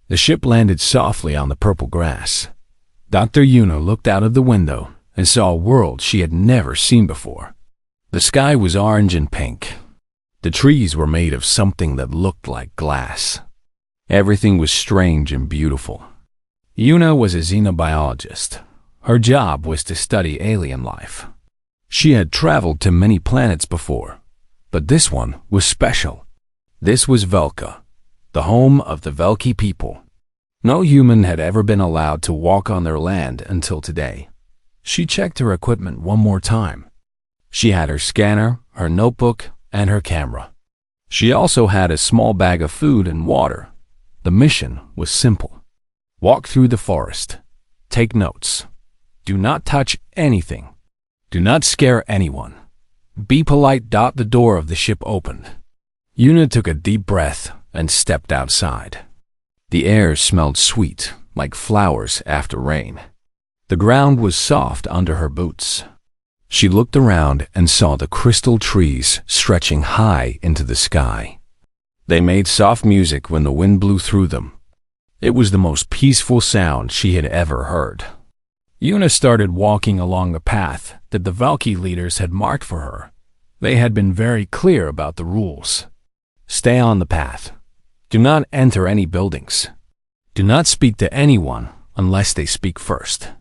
The ship landed softly on the purple grass. Dr. Yuna looked out of the window and saw a world she had never seen before. The sky was orange and pink. The trees were made of something that looked like glass. Everything was strange and beautiful. Yuna was a xenobiologist. Her job was to study alien life. She had traveled to many planets before, but this one was special. This was Velka, the home of the Velki people. No human had ever been allowed to walk on their land until today. She checked her equipment one more time. She had her scanner, her notebook, and her camera. She also had a small bag of food and water. The mission was simple. Walk through the forest. Take notes. Do not touch anything. Do not scare anyone. Be polite. The door of the ship opened. Yuna took a deep breath and stepped outside. The air smelled sweet, like flowers after rain. The ground was soft under her boots. She looked around and saw the crystal trees stretching high into the sky. They made soft music when the wind blew through them. It was the most peaceful sound she had ever heard. Yuna started walking along the path that the Valky leaders had marked for her. They had been very clear about the rules. Stay on the path. Do not enter any buildings. Do not speak to anyone unless they speak first.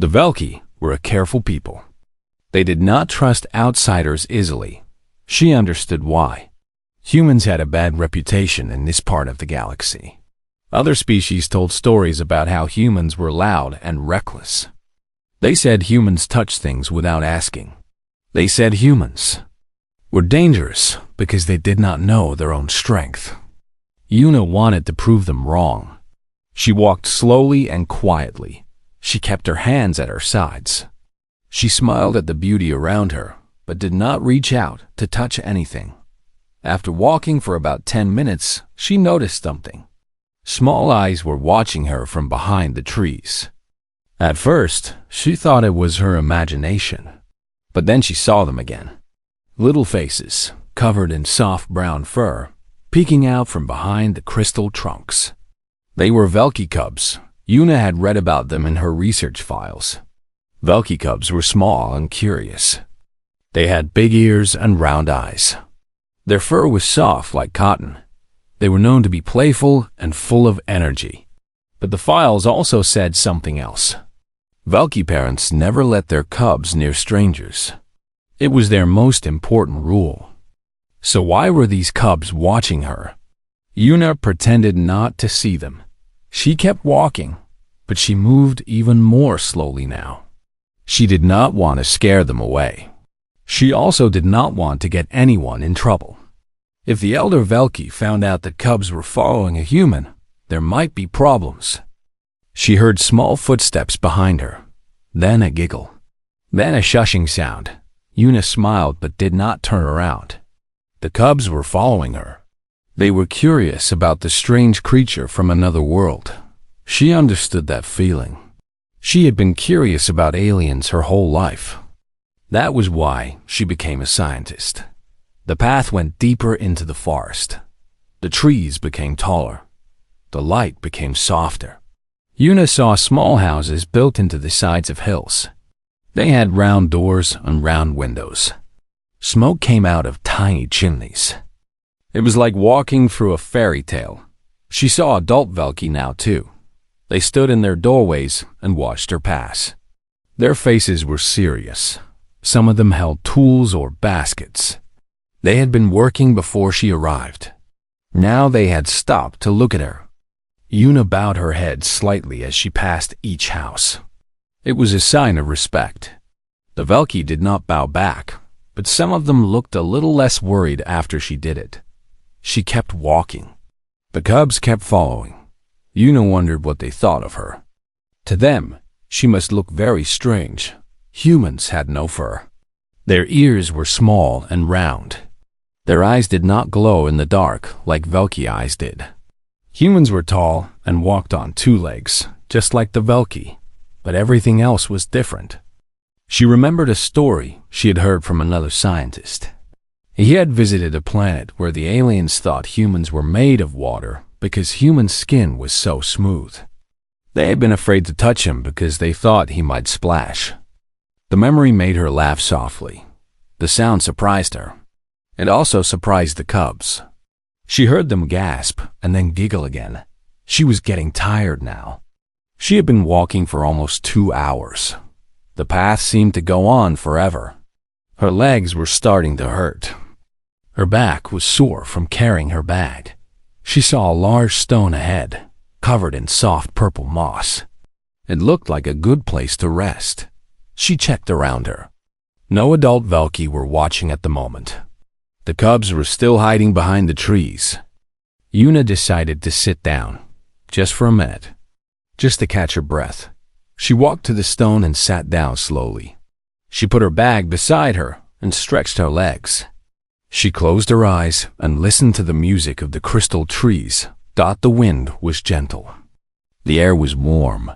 The Valky were a careful people. They did not trust outsiders easily. She understood why. Humans had a bad reputation in this part of the galaxy. Other species told stories about how humans were loud and reckless. They said humans touched things without asking. They said humans were dangerous because they did not know their own strength. Yuna wanted to prove them wrong. She walked slowly and quietly. She kept her hands at her sides. She smiled at the beauty around her, but did not reach out to touch anything. After walking for about 10 minutes, she noticed something. Small eyes were watching her from behind the trees. At first, she thought it was her imagination, but then she saw them again. Little faces, covered in soft brown fur, peeking out from behind the crystal trunks. They were Velki cubs. Yuna had read about them in her research files. Velki cubs were small and curious. They had big ears and round eyes. Their fur was soft like cotton. They were known to be playful and full of energy. But the files also said something else. Velki parents never let their cubs near strangers. It was their most important rule. So why were these cubs watching her? Yuna pretended not to see them. She kept walking, but she moved even more slowly now. She did not want to scare them away. She also did not want to get anyone in trouble. If the elder Velki found out that cubs were following a human, there might be problems. She heard small footsteps behind her, then a giggle, then a shushing sound. Yuna smiled but did not turn around. The cubs were following her. They were curious about the strange creature from another world. She understood that feeling. She had been curious about aliens her whole life. That was why she became a scientist. The path went deeper into the forest. The trees became taller. The light became softer. Yuna saw small houses built into the sides of hills. They had round doors and round windows. Smoke came out of tiny chimneys. It was like walking through a fairy tale. She saw adult Velki now too. They stood in their doorways and watched her pass. Their faces were serious. Some of them held tools or baskets. They had been working before she arrived. Now they had stopped to look at her. Yuna bowed her head slightly as she passed each house. It was a sign of respect. The Velki did not bow back, but some of them looked a little less worried after she did it. She kept walking. The cubs kept following. Yuna wondered what they thought of her. To them, she must look very strange. Humans had no fur. Their ears were small and round. Their eyes did not glow in the dark like Velki eyes did. Humans were tall and walked on two legs, just like the Velki, but everything else was different. She remembered a story she had heard from another scientist. He had visited a planet where the aliens thought humans were made of water because human skin was so smooth. They had been afraid to touch him because they thought he might splash. The memory made her laugh softly. The sound surprised her. It also surprised the cubs. She heard them gasp and then giggle again. She was getting tired now. She had been walking for almost 2 hours. The path seemed to go on forever. Her legs were starting to hurt. Her back was sore from carrying her bag. She saw a large stone ahead, covered in soft purple moss. It looked like a good place to rest. She checked around her. No adult Velki were watching at the moment. The cubs were still hiding behind the trees. Una decided to sit down, just for a minute, just to catch her breath. She walked to the stone and sat down slowly. She put her bag beside her and stretched her legs. She closed her eyes and listened to the music of the crystal trees. The wind was gentle. The air was warm.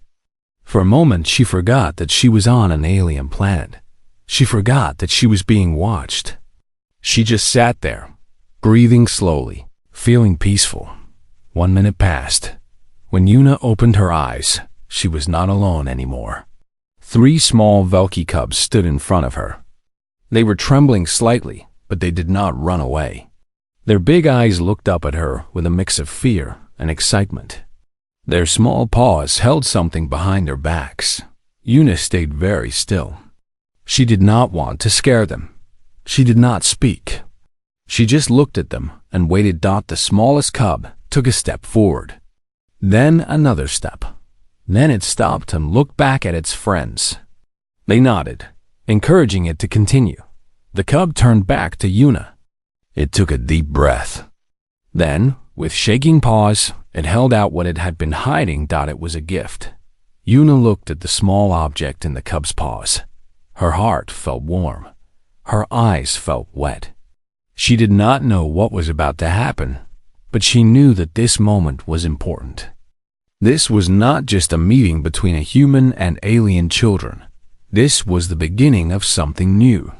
For a moment, she forgot that she was on an alien planet. She forgot that she was being watched. She just sat there, breathing slowly, feeling peaceful. 1 minute passed. When Una opened her eyes, she was not alone anymore. 3 small Velki cubs stood in front of her. They were trembling slightly, but they did not run away. Their big eyes looked up at her with a mix of fear and excitement. Their small paws held something behind their backs. Una stayed very still. She did not want to scare them. She did not speak. She just looked at them and waited. The smallest cub took a step forward. Then another step. Then it stopped and looked back at its friends. They nodded, encouraging it to continue. The cub turned back to Una. It took a deep breath. Then, with shaking paws, it held out what it had been hiding. It was a gift. Una looked at the small object in the cub's paws. Her heart felt warm. Her eyes felt wet. She did not know what was about to happen, but she knew that this moment was important. This was not just a meeting between a human and alien children. This was the beginning of something new.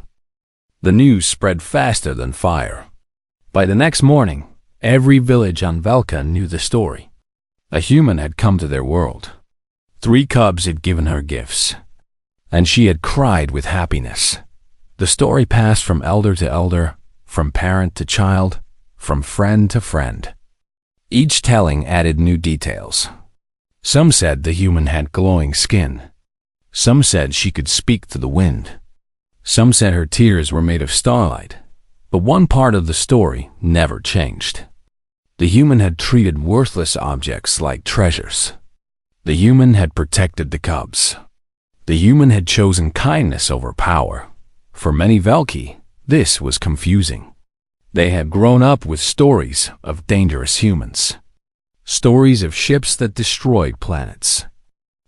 The news spread faster than fire. By the next morning, every village on Velka knew the story. A human had come to their world. 3 cubs had given her gifts, and she had cried with happiness. The story passed from elder to elder, from parent to child, from friend to friend. Each telling added new details. Some said the human had glowing skin. Some said she could speak to the wind. Some said her tears were made of starlight. But one part of the story never changed. The human had treated worthless objects like treasures. The human had protected the cubs. The human had chosen kindness over power. For many Velki, this was confusing. They had grown up with stories of dangerous humans. Stories of ships that destroyed planets.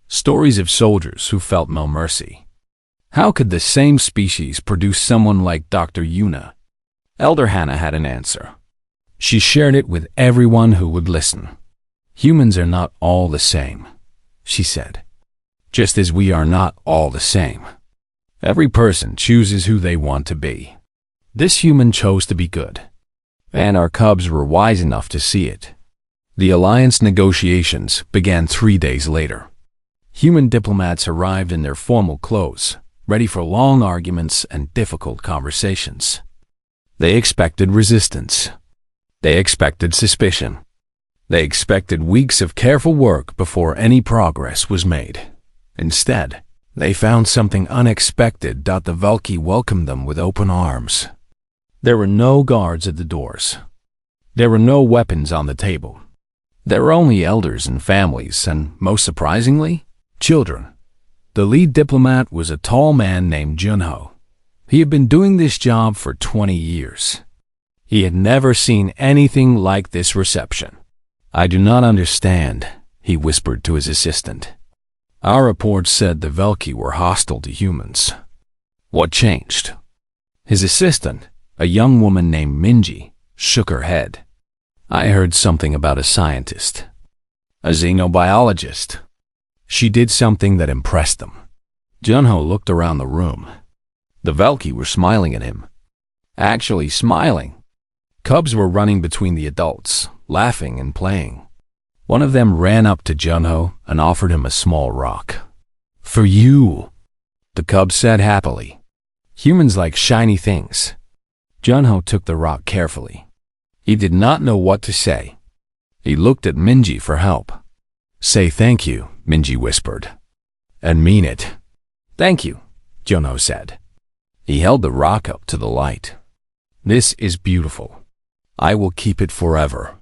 Stories of soldiers who felt no mercy. How could the same species produce someone like Dr. Una? Elder Hannah had an answer. She shared it with everyone who would listen. Humans are not all the same, she said. Just as we are not all the same. Every person chooses who they want to be. This human chose to be good. And our cubs were wise enough to see it. The alliance negotiations began 3 days later. Human diplomats arrived in their formal clothes, ready for long arguments and difficult conversations. They expected resistance. They expected suspicion. They expected weeks of careful work before any progress was made. Instead, they found something unexpected. The Velki welcomed them with open arms. There were no guards at the doors. There were no weapons on the table. There were only elders and families, and most surprisingly, children. The lead diplomat was a tall man named Junho. He had been doing this job for 20 years. He had never seen anything like this reception. I do not understand, he whispered to his assistant. Our report said the Velki were hostile to humans. What changed? His assistant, a young woman named Minji, shook her head. I heard something about a scientist. A xenobiologist. She did something that impressed them. Junho looked around the room. The Velki were smiling at him. Actually smiling. Cubs were running between the adults, laughing and playing. One of them ran up to Junho and offered him a small rock. "For you," the cub said happily. "Humans like shiny things." Junho took the rock carefully. He did not know what to say. He looked at Minji for help. "Say thank you," Minji whispered. "And mean it." "Thank you," Junho said. He held the rock up to the light. "This is beautiful. I will keep it forever."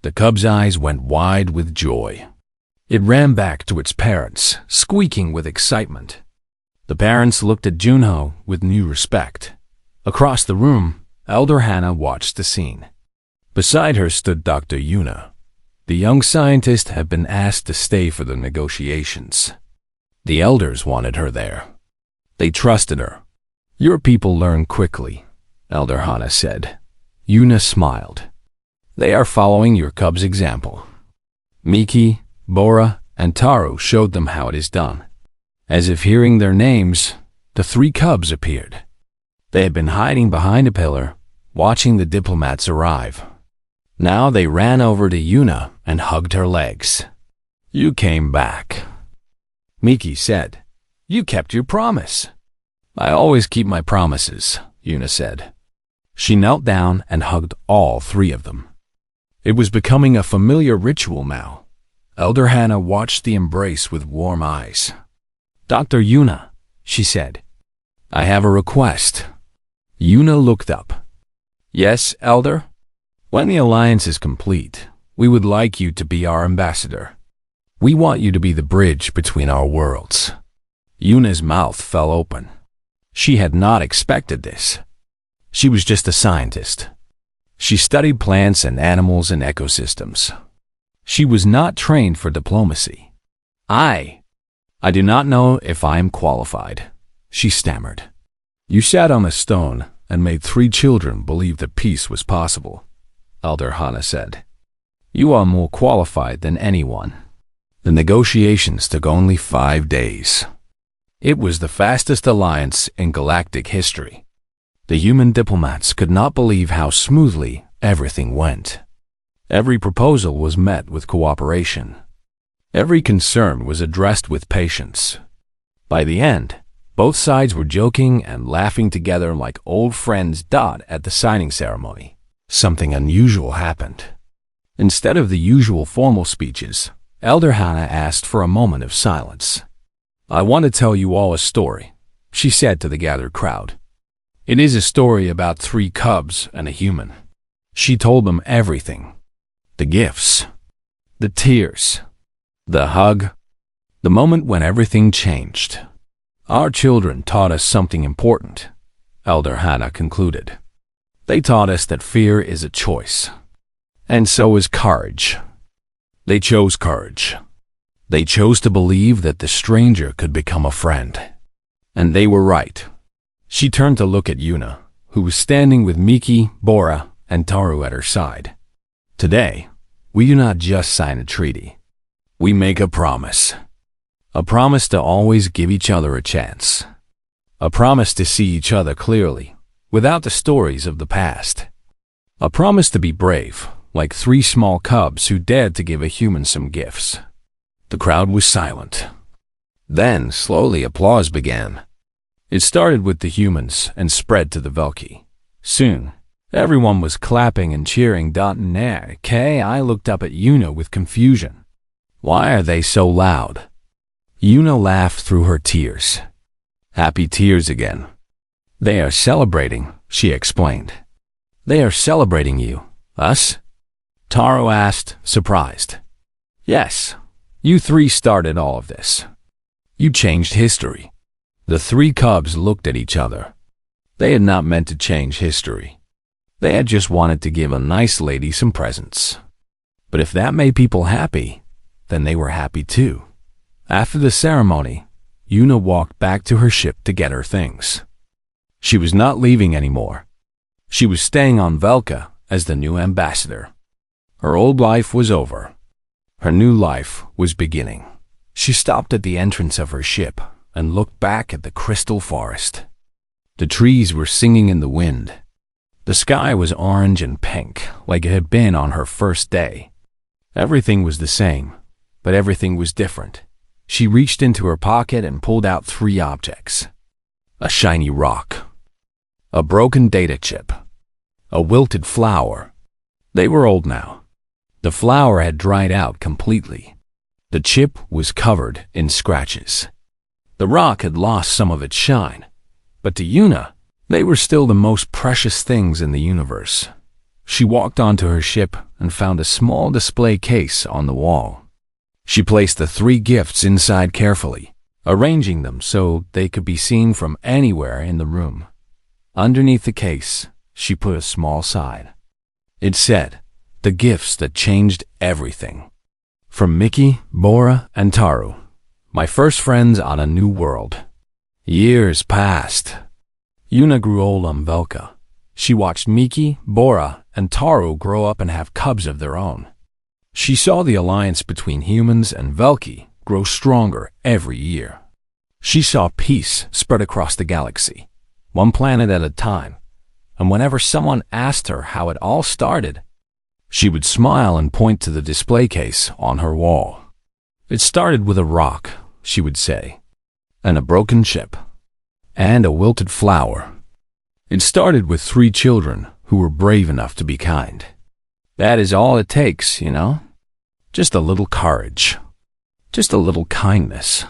The cub's eyes went wide with joy. It ran back to its parents, squeaking with excitement. The parents looked at Junho with new respect. Across the room, Elder Hannah watched the scene. Beside her stood Dr. Yuna. The young scientist had been asked to stay for the negotiations. The elders wanted her there. They trusted her. "Your people learn quickly," Elder Hannah said. Yuna smiled. "They are following your cub's example." Miki, Bora, and Taro showed them how it is done. As if hearing their names, the three cubs appeared. They had been hiding behind a pillar, watching the diplomats arrive. Now they ran over to Yuna and hugged her legs. "You came back," Miki said. "You kept your promise." "I always keep my promises," Yuna said. She knelt down and hugged all three of them. It was becoming a familiar ritual now. Elder Hannah watched the embrace with warm eyes. "Dr. Yuna," she said, "I have a request." Yuna looked up. "Yes, Elder? When the alliance is complete, we would like you to be our ambassador. We want you to be the bridge between our worlds." Yuna's mouth fell open. She had not expected this. She was just a scientist. She studied plants and animals and ecosystems. She was not trained for diplomacy. I do not know if I am qualified," she stammered. "You sat on a stone and made 3 children believe that peace was possible," Elder Hannah said. "You are more qualified than anyone." The negotiations took only 5 days. It was the fastest alliance in galactic history. The human diplomats could not believe how smoothly everything went. Every proposal was met with cooperation. Every concern was addressed with patience. By the end, both sides were joking and laughing together like old friends. At the signing ceremony, something unusual happened. Instead of the usual formal speeches, Elder Hannah asked for a moment of silence. "I want to tell you all a story," she said to the gathered crowd. "It is a story about 3 cubs and a human." She told them everything. The gifts, the tears, the hug, the moment when everything changed. "Our children taught us something important," Elder Hannah concluded. "They taught us that fear is a choice, and so is courage. They chose courage. They chose to believe that the stranger could become a friend. And they were right." She turned to look at Yuna, who was standing with Miki, Bora, and Taru at her side. "Today, we do not just sign a treaty. We make a promise. A promise to always give each other a chance. A promise to see each other clearly, without the stories of the past. A promise to be brave, like 3 small cubs who dared to give a human some gifts." The crowd was silent. Then, slowly, applause began. It started with the humans and spread to the Velki. Soon, everyone was clapping and cheering. I looked up at Yuna with confusion. Why are they so loud? Yuna laughed through her tears. Happy tears again. "They are celebrating," she explained. "They are celebrating you. Us?" Taro asked, surprised. "Yes, you 3 started all of this. You changed history." The 3 cubs looked at each other. They had not meant to change history. They had just wanted to give a nice lady some presents. But if that made people happy, then they were happy too. After the ceremony, Yuna walked back to her ship to get her things. She was not leaving anymore. She was staying on Velka as the new ambassador. Her old life was over. Her new life was beginning. She stopped at the entrance of her ship and looked back at the crystal forest. The trees were singing in the wind. The sky was orange and pink like it had been on her first day. Everything was the same, but everything was different. She reached into her pocket and pulled out 3 objects. A shiny rock, a broken data chip, a wilted flower. They were old now. The flower had dried out completely. The chip was covered in scratches. The rock had lost some of its shine, but to Yuna, they were still the most precious things in the universe. She walked onto her ship and found a small display case on the wall. She placed the 3 gifts inside carefully, arranging them so they could be seen from anywhere in the room. Underneath the case, she put a small sign. It said, "The gifts that changed everything. From Mickey, Bora, and Taru, my first friends on a new world." Years passed. Yuna grew old on Velka. She watched Mickey, Bora, and Taru grow up and have cubs of their own. She saw the alliance between humans and Velki grow stronger every year. She saw peace spread across the galaxy, one planet at a time, and whenever someone asked her how it all started, she would smile and point to the display case on her wall. "It started with a rock," she would say, "and a broken chip, and a wilted flower. It started with 3 children who were brave enough to be kind. That is all it takes, you know? Just a little courage. Just a little kindness.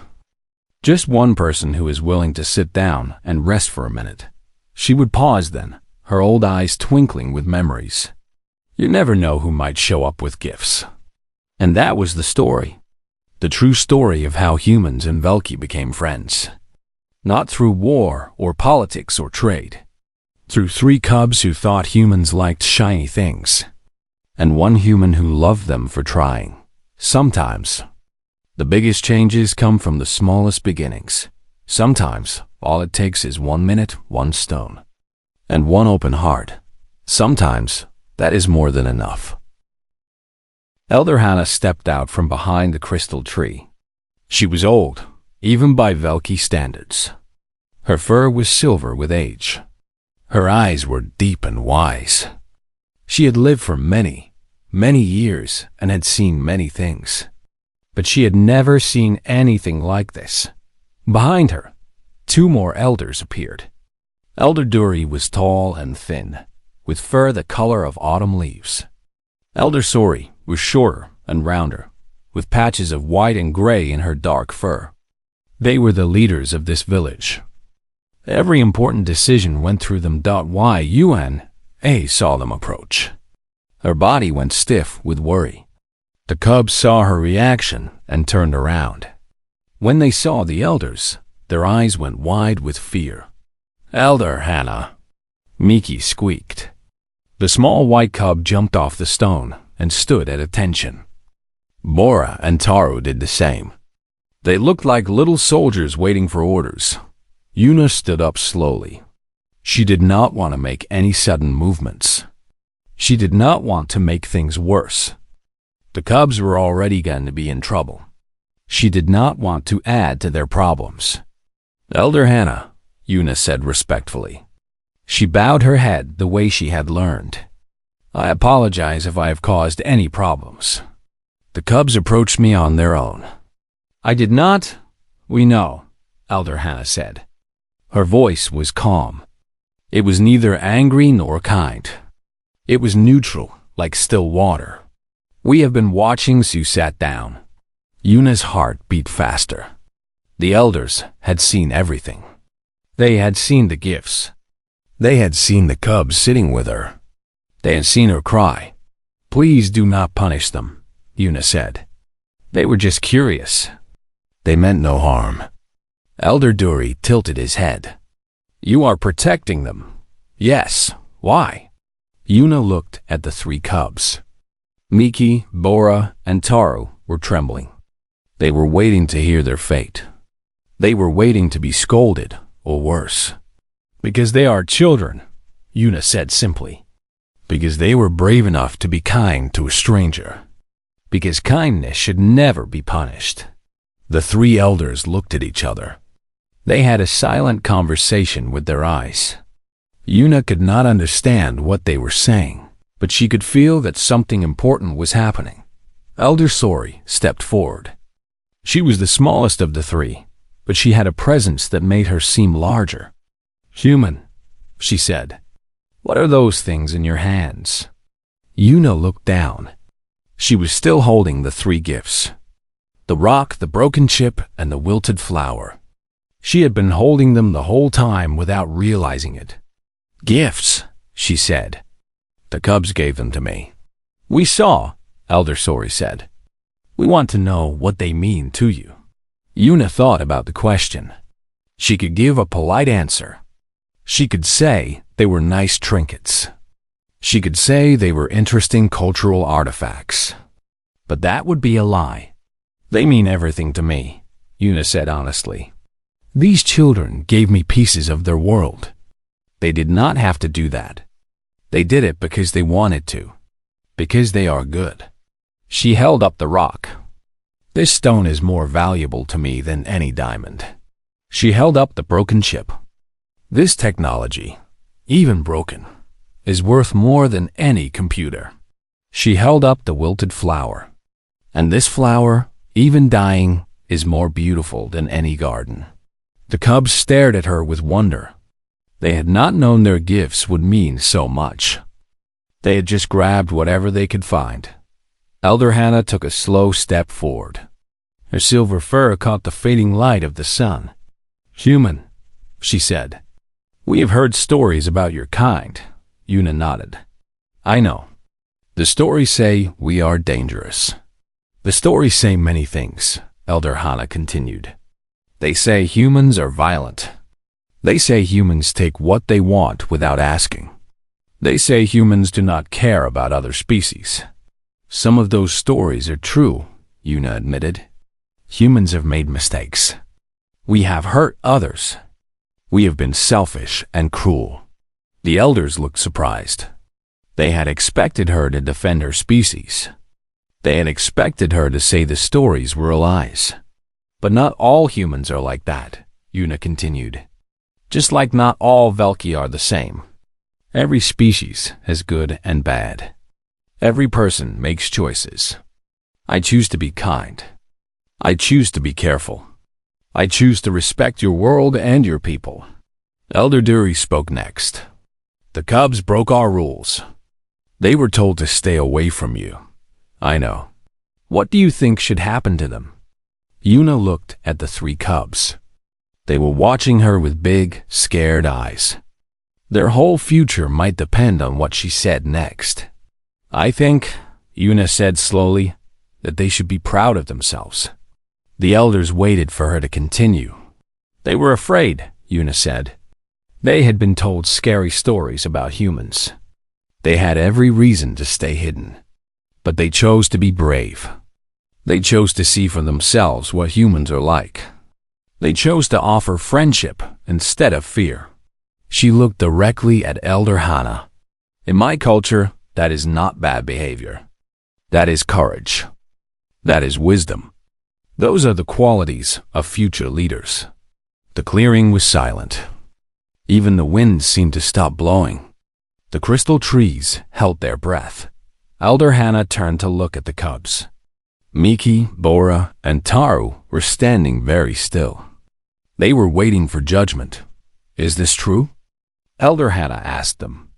Just one person who is willing to sit down and rest for a minute." She would pause then, her old eyes twinkling with memories. You never know who might show up with gifts. And that was the story. The true story of how humans and Velki became friends. Not through war or politics or trade. Through 3 cubs who thought humans liked shiny things. And one human who loved them for trying. Sometimes, the biggest changes come from the smallest beginnings. Sometimes, all it takes is 1 minute, 1 stone, and 1 open heart. Sometimes, that is more than enough. Elder Hannah stepped out from behind the crystal tree. She was old, even by Velki standards. Her fur was silver with age. Her eyes were deep and wise. She had lived for many, many years and had seen many things. But she had never seen anything like this. Behind her, 2 more elders appeared. Elder Duri was tall and thin, with fur the color of autumn leaves. Elder Sori was shorter and rounder, with patches of white and gray in her dark fur. They were the leaders of this village. Every important decision went through them. Why Yuan A saw them approach. Her body went stiff with worry. The cubs saw her reaction and turned around. When they saw the elders, their eyes went wide with fear. "Elder Hannah," Miki squeaked. The small white cub jumped off the stone and stood at attention. Bora and Taru did the same. They looked like little soldiers waiting for orders. Yuna stood up slowly. She did not want to make any sudden movements. She did not want to make things worse. The cubs were already going to be in trouble. She did not want to add to their problems. "Elder Hannah," Yuna said respectfully. She bowed her head the way she had learned. "I apologize if I have caused any problems. The cubs approached me on their own." "I did not. We know," Elder Hannah said. Her voice was calm. It was neither angry nor kind. It was neutral, like still water. "We have been watching Sue sat down." Yuna's heart beat faster. The elders had seen everything. They had seen the gifts. They had seen the cubs sitting with her. They had seen her cry. "Please do not punish them," Yuna said. "They were just curious. They meant no harm." Elder Duri tilted his head. "You are protecting them." "Yes. Why?" Yuna looked at the 3 cubs. Miki, Bora, and Taru were trembling. They were waiting to hear their fate. They were waiting to be scolded, or worse. "Because they are children," Yuna said simply. "Because they were brave enough to be kind to a stranger. Because kindness should never be punished." The 3 elders looked at each other. They had a silent conversation with their eyes. Yuna could not understand what they were saying, but she could feel that something important was happening. Elder Story stepped forward. She was the smallest of the three, but she had a presence that made her seem larger. "Human," she said. "What are those things in your hands?" Yuna looked down. She was still holding the three gifts: the rock, the broken chip, and the wilted flower. She had been holding them the whole time without realizing it. "Gifts," she said. "The cubs gave them to me." "We saw," Elder Story said. "We want to know what they mean to you." Yuna thought about the question. She could give a polite answer. She could say they were nice trinkets. She could say they were interesting cultural artifacts. But that would be a lie. "They mean everything to me," Yuna said honestly. "These children gave me pieces of their world. They did not have to do that. They did it because they wanted to. Because they are good." She held up the rock. "This stone is more valuable to me than any diamond." She held up the broken chip. "This technology, even broken, is worth more than any computer." She held up the wilted flower. "And this flower, even dying, is more beautiful than any garden." The cubs stared at her with wonder. They had not known their gifts would mean so much. They had just grabbed whatever they could find. Elder Hannah took a slow step forward. Her silver fur caught the fading light of the sun. "Human," she said. "We have heard stories about your kind." Yuna nodded. "I know. The stories say we are dangerous." "The stories say many things," Elder Hannah continued. "They say humans are violent. They say humans take what they want without asking. They say humans do not care about other species." "Some of those stories are true," Yuna admitted. "Humans have made mistakes. We have hurt others. We have been selfish and cruel." The elders looked surprised. They had expected her to defend her species. They had expected her to say the stories were lies. "But not all humans are like that," Yuna continued. "Just like not all Velki are the same. Every species has good and bad. Every person makes choices. I choose to be kind. I choose to be careful. I choose to respect your world and your people." Elder Dury spoke next. "The cubs broke our rules. They were told to stay away from you. I know. What do you think should happen to them?" Yuna looked at the three cubs. They were watching her with big, scared eyes. Their whole future might depend on what she said next. "I think," Yuna said slowly, "that they should be proud of themselves." The elders waited for her to continue. "They were afraid," Yuna said. "They had been told scary stories about humans. They had every reason to stay hidden. But they chose to be brave. They chose to see for themselves what humans are like. They chose to offer friendship instead of fear." She looked directly at Elder Hannah. "In my culture, that is not bad behavior. That is courage. That is wisdom. Those are the qualities of future leaders." The clearing was silent. Even the wind seemed to stop blowing. The crystal trees held their breath. Elder Hannah turned to look at the cubs. Miki, Bora, and Taru were standing very still. They were waiting for judgment. "Is this true?" Elder Hannah asked them.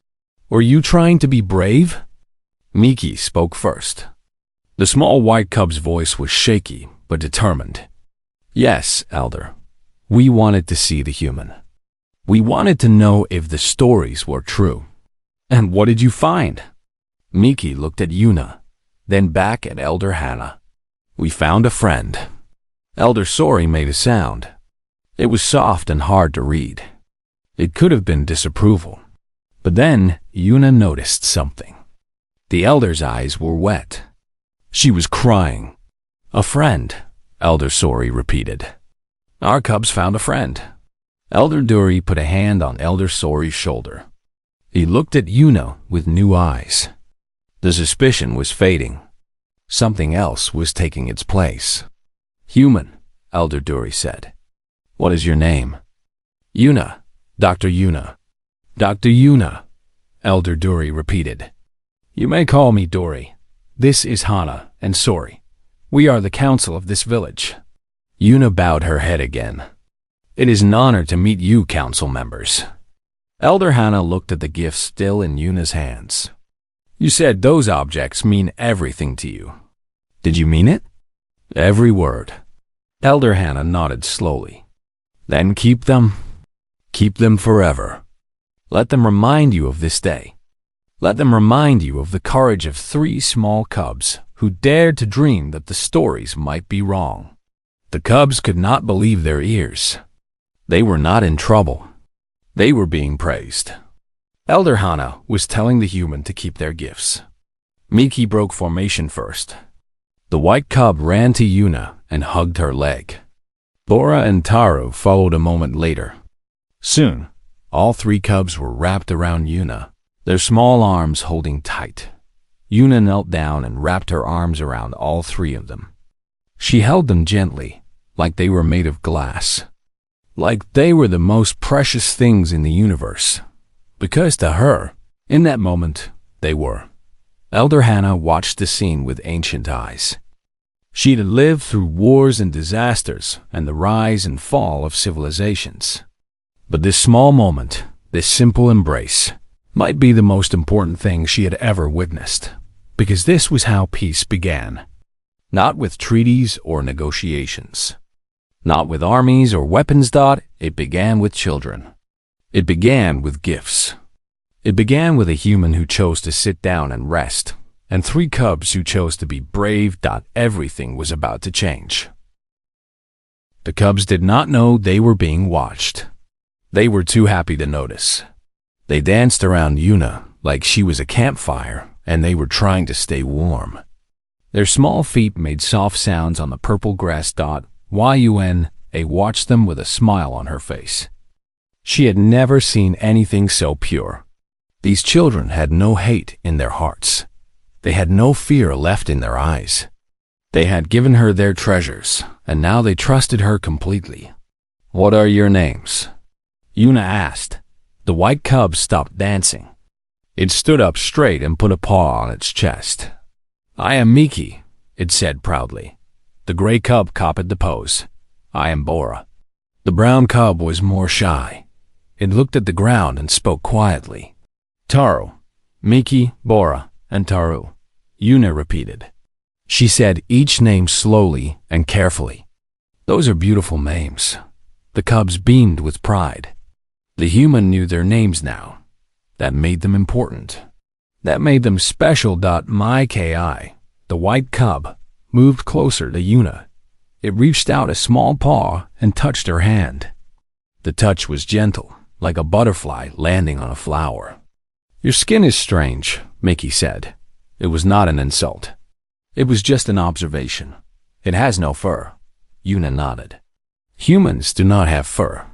"Were you trying to be brave?" Miki spoke first. The small white cub's voice was shaky but determined. "Yes, Elder. We wanted to see the human. We wanted to know if the stories were true." "And what did you find?" Miki looked at Yuna, then back at Elder Hannah. "We found a friend." Elder Story made a sound. It was soft and hard to read. It could have been disapproval. But then Yuna noticed something. The elder's eyes were wet. She was crying. "A friend," Elder Story repeated. "Our cubs found a friend." Elder Dury put a hand on Elder Story's shoulder. He looked at Yuna with new eyes. The suspicion was fading. Something else was taking its place. "Human," Elder Dury said. "What is your name?" "Yuna, Dr. Yuna." "Dr. Yuna," Elder Dury repeated. "You may call me Dory. This is Hana and sorry. We are the council of this village." Yuna bowed her head again. "It is an honor to meet you, council members." Elder Hannah looked at the gifts still in Yuna's hands. "You said those objects mean everything to you. Did you mean it?" "Every word." Elder Hannah nodded slowly. "Then keep them. Keep them forever. Let them remind you of this day. Let them remind you of the courage of 3 small cubs who dared to dream that the stories might be wrong." The cubs could not believe their ears. They were not in trouble. They were being praised. Elder Hannah was telling the human to keep their gifts. Miki broke formation first. The white cub ran to Yuna and hugged her leg. Bora and Taru followed a moment later. Soon, all 3 cubs were wrapped around Yuna, their small arms holding tight. Yuna knelt down and wrapped her arms around all 3 of them. She held them gently, like they were made of glass. Like they were the most precious things in the universe. Because to her, in that moment, they were. Elder Hannah watched the scene with ancient eyes. She'd lived through wars and disasters and the rise and fall of civilizations. But this small moment, this simple embrace, might be the most important thing she had ever witnessed, because this was how peace began. Not with treaties or negotiations. Not with armies or weapons. It began with children. It began with gifts. It began with a human who chose to sit down and rest, and 3 cubs who chose to be brave. Everything was about to change. The cubs did not know they were being watched. They were too happy to notice. They danced around Yuna like she was a campfire, and they were trying to stay warm. Their small feet made soft sounds on the purple grass. Yuna watched them with a smile on her face. She had never seen anything so pure. These children had no hate in their hearts. They had no fear left in their eyes. They had given her their treasures, and now they trusted her completely. "What are your names?" Yuna asked. The white cub stopped dancing. It stood up straight and put a paw on its chest. "I am Miki," it said proudly. The gray cub copied the pose. "I am Bora." The brown cub was more shy. It looked at the ground and spoke quietly. "Taru." "Miki, Bora, and Taru," Yuna repeated. She said each name slowly and carefully. "Those are beautiful names." The cubs beamed with pride. The human knew their names now. That made them important. That made them special. Miki, the white cub, moved closer to Yuna. It reached out a small paw and touched her hand. The touch was gentle, like a butterfly landing on a flower. "Your skin is strange," Miki said. It was not an insult. It was just an observation. "It has no fur." Yuna nodded. "Humans do not have fur.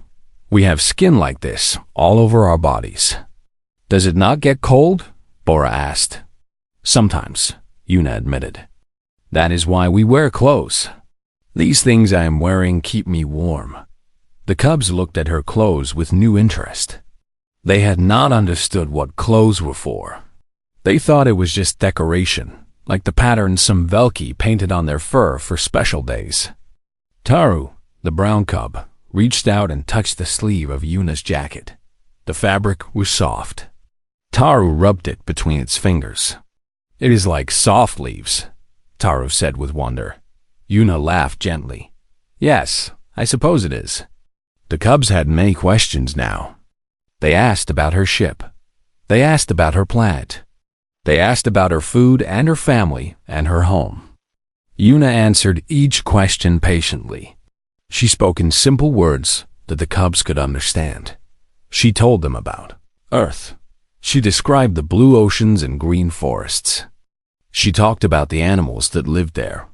We have skin like this all over our bodies." "Does it not get cold?" Bora asked. "Sometimes," Yuna admitted. "That is why we wear clothes. These things I am wearing keep me warm." The cubs looked at her clothes with new interest. They had not understood what clothes were for. They thought it was just decoration, like the patterns some Velki painted on their fur for special days. Taru, the brown cub, reached out and touched the sleeve of Yuna's jacket. The fabric was soft. Taru rubbed it between its fingers. "It is like soft leaves," Taru said with wonder. Yuna laughed gently. "Yes, I suppose it is." The cubs had many questions now. They asked about her ship. They asked about her planet. They asked about her food and her family and her home. Yuna answered each question patiently. She spoke in simple words that the cubs could understand. She told them about Earth. She described the blue oceans and green forests. She talked about the animals that lived there.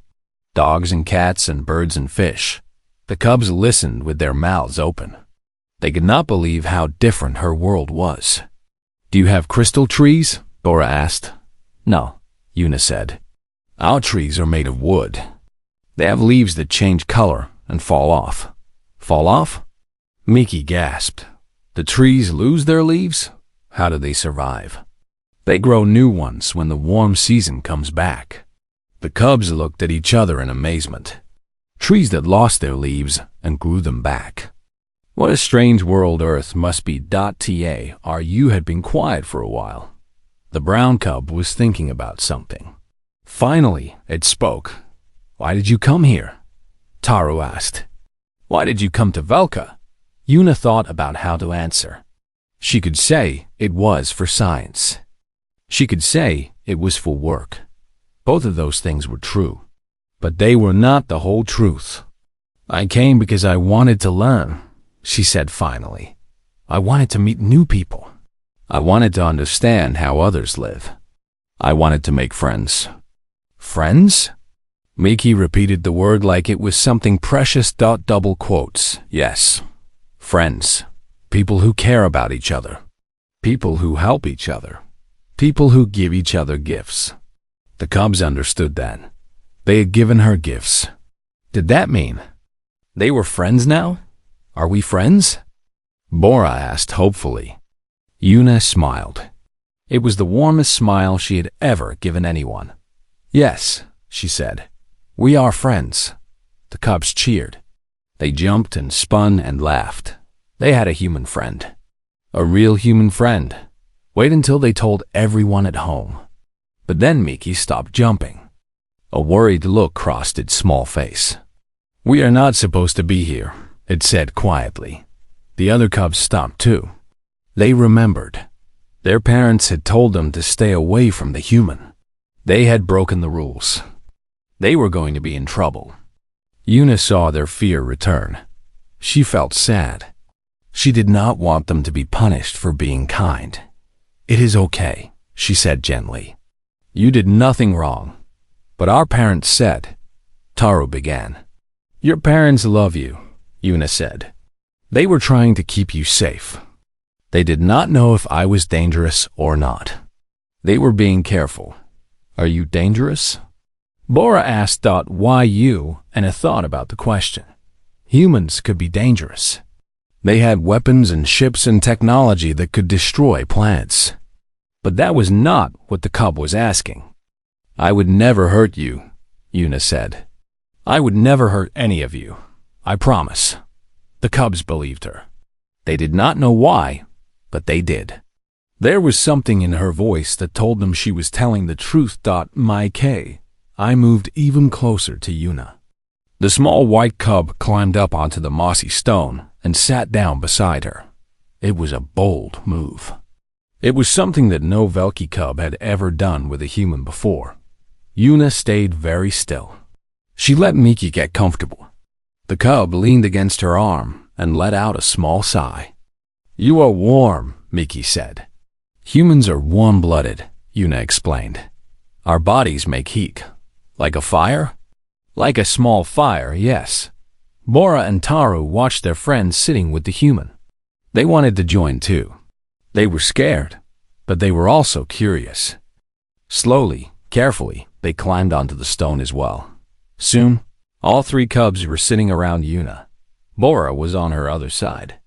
Dogs and cats and birds and fish. The cubs listened with their mouths open. They could not believe how different her world was. "Do you have crystal trees?" Bora asked. "No," Yuna said. "Our trees are made of wood. They have leaves that change color and fall off." "Fall off?" Miki gasped. "The trees lose their leaves? How do they survive?" "They grow new ones when the warm season comes back." The cubs looked at each other in amazement. Trees that lost their leaves and grew them back. What a strange world Earth must be. You had been quiet for a while. The brown cub was thinking about something. Finally, it spoke. Why did you come here? Taru asked. Why did you come to Velka? Yuna thought about how to answer. She could say it was for science. She could say it was for work. Both of those things were true. But they were not the whole truth. I came because I wanted to learn, she said finally. I wanted to meet new people. I wanted to understand how others live. I wanted to make friends. Friends? Miki repeated the word like it was something precious. Double quotes. Yes. Friends. People who care about each other. People who help each other. People who give each other gifts. The cubs understood that. They had given her gifts. Did that mean they were friends now? Are we friends? Bora asked hopefully. Yuna smiled. It was the warmest smile she had ever given anyone. Yes, she said. We are friends. The cubs cheered. They jumped and spun and laughed. They had a human friend. A real human friend. Wait until they told everyone at home. But then Miki stopped jumping. A worried look crossed its small face. We are not supposed to be here, it said quietly. The other cubs stopped too. They remembered. Their parents had told them to stay away from the human. They had broken the rules. They were going to be in trouble. Yuna saw their fear return. She felt sad. She did not want them to be punished for being kind. It is okay, she said gently. You did nothing wrong. But our parents said. Taru began. Your parents love you, Yuna said. They were trying to keep you safe. They did not know if I was dangerous or not. They were being careful. Are you dangerous? Bora asked why you, and a thought about the question. Humans could be dangerous. They had weapons and ships and technology that could destroy planets. But that was not what the cub was asking. I would never hurt you, Yuna said. I would never hurt any of you. I promise. The cubs believed her. They did not know why, but they did. There was something in her voice that told them she was telling the truth. I moved even closer to Yuna. The small white cub climbed up onto the mossy stone and sat down beside her. It was a bold move. It was something that no Velki cub had ever done with a human before. Yuna stayed very still. She let Miki get comfortable. The cub leaned against her arm and let out a small sigh. You are warm, Miki said. Humans are warm-blooded, Yuna explained. Our bodies make heat. Like a fire? Like a small fire, yes. Bora and Taru watched their friends sitting with the human. They wanted to join too. They were scared, but they were also curious. Slowly, carefully, they climbed onto the stone as well. Soon, all three cubs were sitting around Yuna. Bora was on her other side.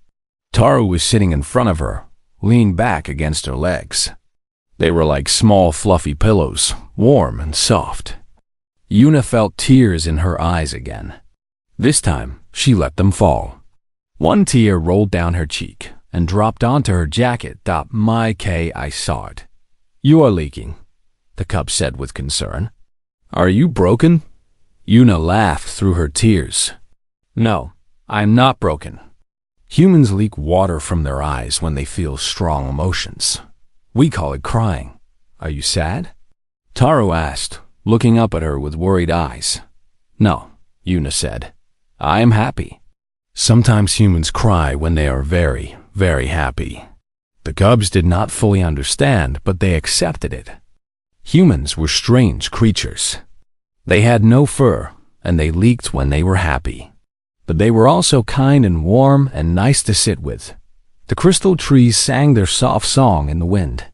Taru was sitting in front of her, leaning back against her legs. They were like small fluffy pillows, warm and soft. Yuna felt tears in her eyes again. This time, she let them fall. One tear rolled down her cheek and dropped onto her jacket. I saw it. You are leaking, the cub said with concern. Are you broken? Yuna laughed through her tears. No, I'm not broken. Humans leak water from their eyes when they feel strong emotions. We call it crying. Are you sad? Taru asked, looking up at her with worried eyes. No, Yuna said. I am happy. Sometimes humans cry when they are very, very happy. The cubs did not fully understand, but they accepted it. Humans were strange creatures. They had no fur, and they leaked when they were happy. But they were also kind and warm and nice to sit with. The crystal trees sang their soft song in the wind.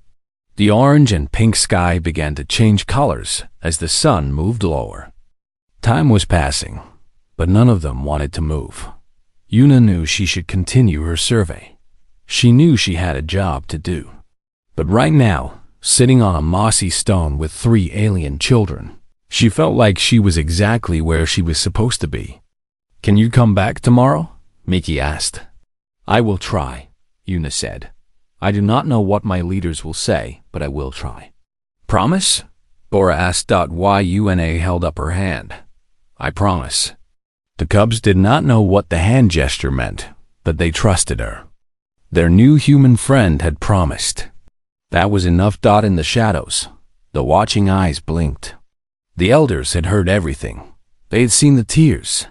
The orange and pink sky began to change colors as the sun moved lower. Time was passing, but none of them wanted to move. Yuna knew she should continue her survey. She knew she had a job to do. But right now, sitting on a mossy stone with 3 alien children, She felt like she was exactly where she was supposed to be. "Can you come back tomorrow?" Mickey asked. "I will try," Yuna said. "I do not know what my leaders will say, but I will try." "Promise?" Bora asked. Yuna held up her hand. "I promise." The cubs did not know what the hand gesture meant, but they trusted her. Their new human friend had promised. That was enough. In the shadows, the watching eyes blinked. The elders had heard everything. They had seen the tears.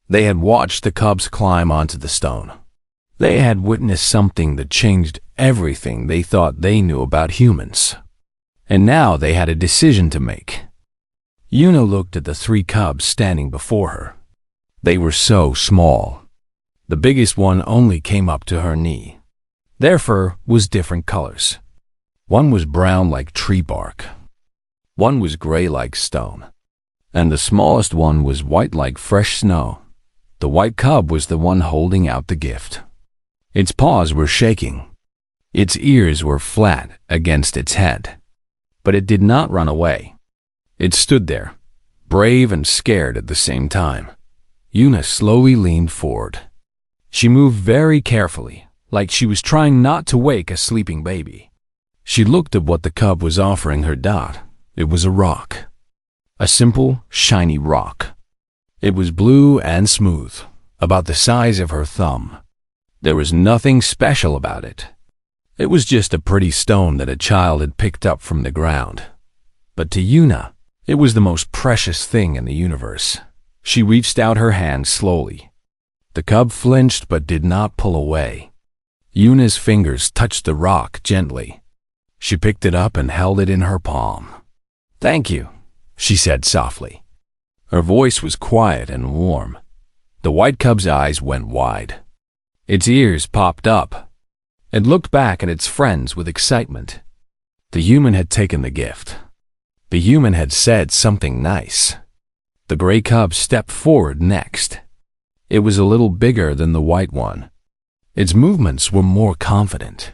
They had watched the cubs climb onto the stone. They had witnessed something that changed everything they thought they knew about humans. And now they had a decision to make. Yuna looked at the 3 cubs standing before her. They were so small. The biggest one only came up to her knee. Their fur was different colors. One was brown like tree bark. One was gray like stone. And the smallest one was white like fresh snow. The white cub was the one holding out the gift. Its paws were shaking. Its ears were flat against its head. But it did not run away. It stood there, brave and scared at the same time. Yuna slowly leaned forward. She moved very carefully, like she was trying not to wake a sleeping baby. She looked at what the cub was offering her. It was a rock. A simple, shiny rock. It was blue and smooth, about the size of her thumb. There was nothing special about it. It was just a pretty stone that a child had picked up from the ground. But to Yuna, it was the most precious thing in the universe. She reached out her hand slowly. The cub flinched but did not pull away. Yuna's fingers touched the rock gently. She picked it up and held it in her palm. "Thank you," she said softly. Her voice was quiet and warm. The white cub's eyes went wide. Its ears popped up. It looked back at its friends with excitement. The human had taken the gift. The human had said something nice. The gray cub stepped forward next. It was a little bigger than the white one. Its movements were more confident.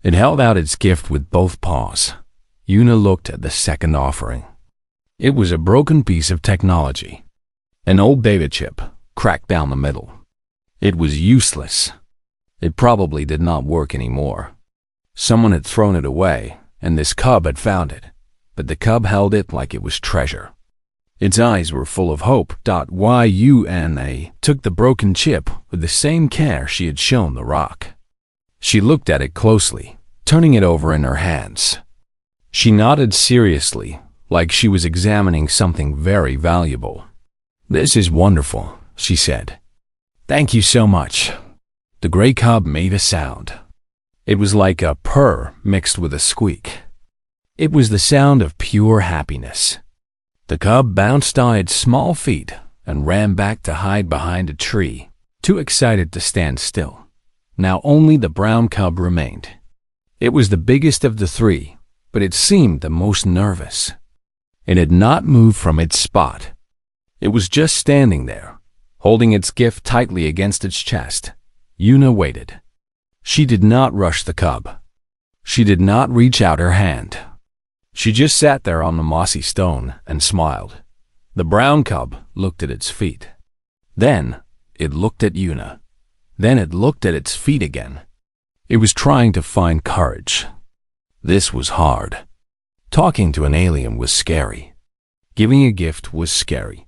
It held out its gift with both paws. Yuna looked at the second offering. It was a broken piece of technology. An old data chip, cracked down the middle. It was useless. It probably did not work anymore. Someone had thrown it away, and this cub had found it, but the cub held it like it was treasure. Its eyes were full of hope. Yuna took the broken chip with the same care she had shown the rock. She looked at it closely, turning it over in her hands. She nodded seriously, like she was examining something very valuable. "This is wonderful," she said. "Thank you so much." The gray cub made a sound. It was like a purr mixed with a squeak. It was the sound of pure happiness. The cub bounced on its small feet and ran back to hide behind a tree, too excited to stand still. Now only the brown cub remained. It was the biggest of the 3, but it seemed the most nervous. It had not moved from its spot. It was just standing there, holding its gift tightly against its chest. Yuna waited. She did not rush the cub. She did not reach out her hand. She just sat there on the mossy stone and smiled. The brown cub looked at its feet. Then it looked at Yuna. Then it looked at its feet again. It was trying to find courage. This was hard. Talking to an alien was scary. Giving a gift was scary.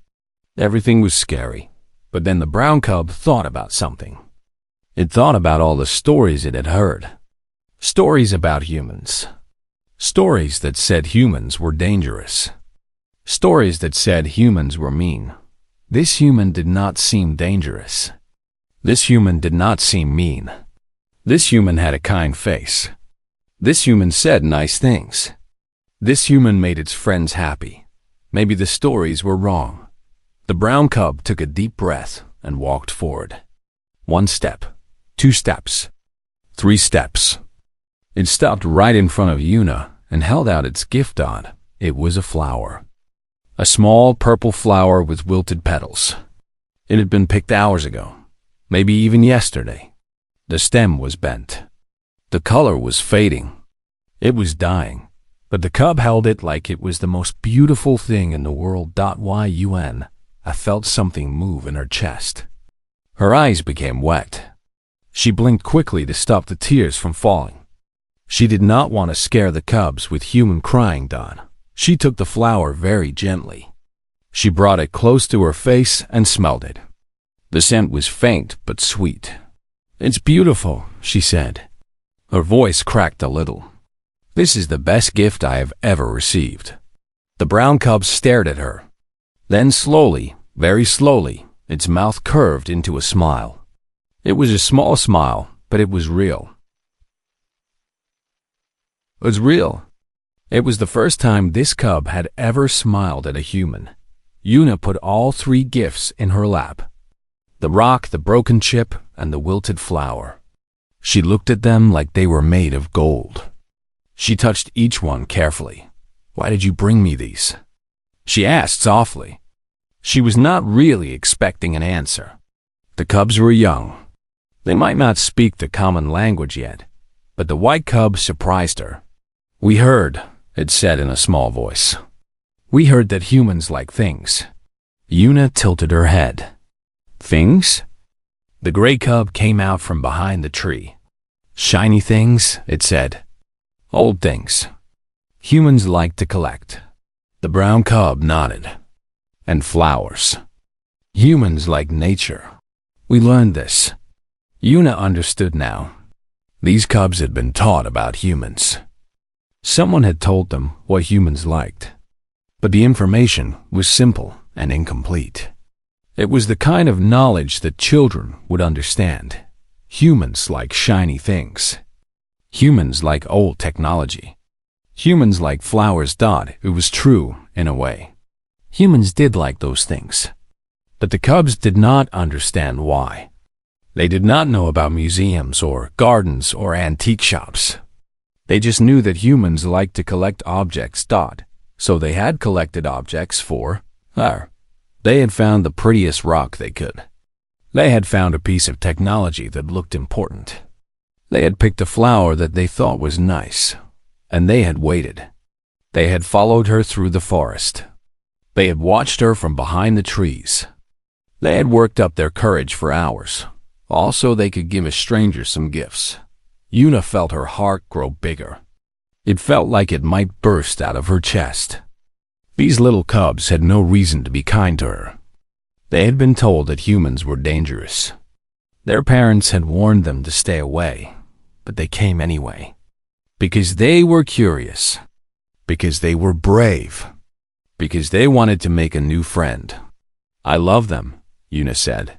Everything was scary. But then the brown cub thought about something. It thought about all the stories it had heard. Stories about humans. Stories that said humans were dangerous. Stories that said humans were mean. This human did not seem dangerous. This human did not seem mean. This human had a kind face. This human said nice things. This human made its friends happy. Maybe the stories were wrong. The brown cub took a deep breath and walked forward. 1 step, 2 steps, 3 steps. It stopped right in front of Yuna and held out its gift. It was a flower. A small purple flower with wilted petals. It had been picked hours ago, maybe even yesterday. The stem was bent. The color was fading. It was dying. but the cub held it like it was the most beautiful thing in the world. Yun, I felt something move in her chest. Her eyes became wet. She blinked quickly to stop the tears from falling. She did not want to scare the cubs with human crying. She took the flower very gently. She brought it close to her face and smelled it. The scent was faint but sweet. "It's beautiful," she said. Her voice cracked a little. "This is the best gift I have ever received." The brown cub stared at her. Then slowly, very slowly, its mouth curved into a smile. It was a small smile, but it was real. It was real. It was the first time this cub had ever smiled at a human. Yuna put all 3 gifts in her lap: the rock, the broken chip, and the wilted flower. She looked at them like they were made of gold. She touched each one carefully. "Why did you bring me these?" she asked softly. She was not really expecting an answer. The cubs were young. They might not speak the common language yet, but the white cub surprised her. "We heard," it said in a small voice. "We heard that humans like things." Yuna tilted her head. "Things?" The gray cub came out from behind the tree. "Shiny things," it said. "Old things. Humans like to collect." The brown cub nodded. "And flowers. Humans like nature. We learned this." Yuna understood now. These cubs had been taught about humans. Someone had told them what humans liked. But the information was simple and incomplete. It was the kind of knowledge that children would understand. Humans like shiny things. Humans like old technology. Humans like flowers. It was true in a way. Humans did like those things. But the cubs did not understand why. They did not know about museums or gardens or antique shops. They just knew that humans liked to collect objects. So they had collected objects for her. They had found the prettiest rock they could. They had found a piece of technology that looked important. They had picked a flower that they thought was nice. And they had waited. They had followed her through the forest. They had watched her from behind the trees. They had worked up their courage for hours. Also, they could give a stranger some gifts. Yuna felt her heart grow bigger. It felt like it might burst out of her chest. These little cubs had no reason to be kind to her. They had been told that humans were dangerous. Their parents had warned them to stay away, but they came anyway. Because they were curious. Because they were brave. Because they wanted to make a new friend. "I love them," Yuna said.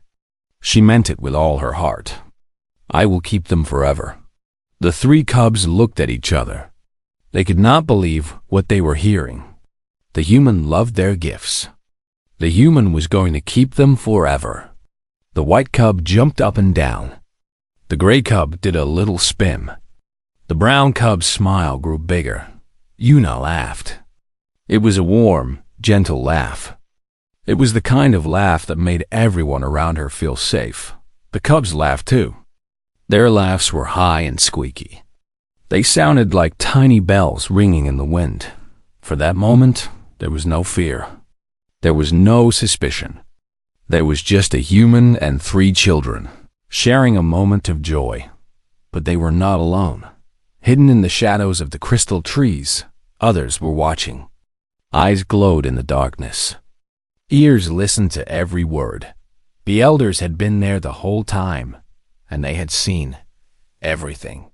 She meant it with all her heart. "I will keep them forever." The 3 cubs looked at each other. They could not believe what they were hearing. The human loved their gifts. The human was going to keep them forever. The white cub jumped up and down. The gray cub did a little spin. The brown cub's smile grew bigger. Yuna laughed. It was a warm, gentle laugh. It was the kind of laugh that made everyone around her feel safe. The cubs laughed too. Their laughs were high and squeaky. They sounded like tiny bells ringing in the wind. For that moment, there was no fear. There was no suspicion. There was just a human and 3 children, sharing a moment of joy. But they were not alone. Hidden in the shadows of the crystal trees, others were watching. Eyes glowed in the darkness. Ears listened to every word. The elders had been there the whole time, and they had seen everything.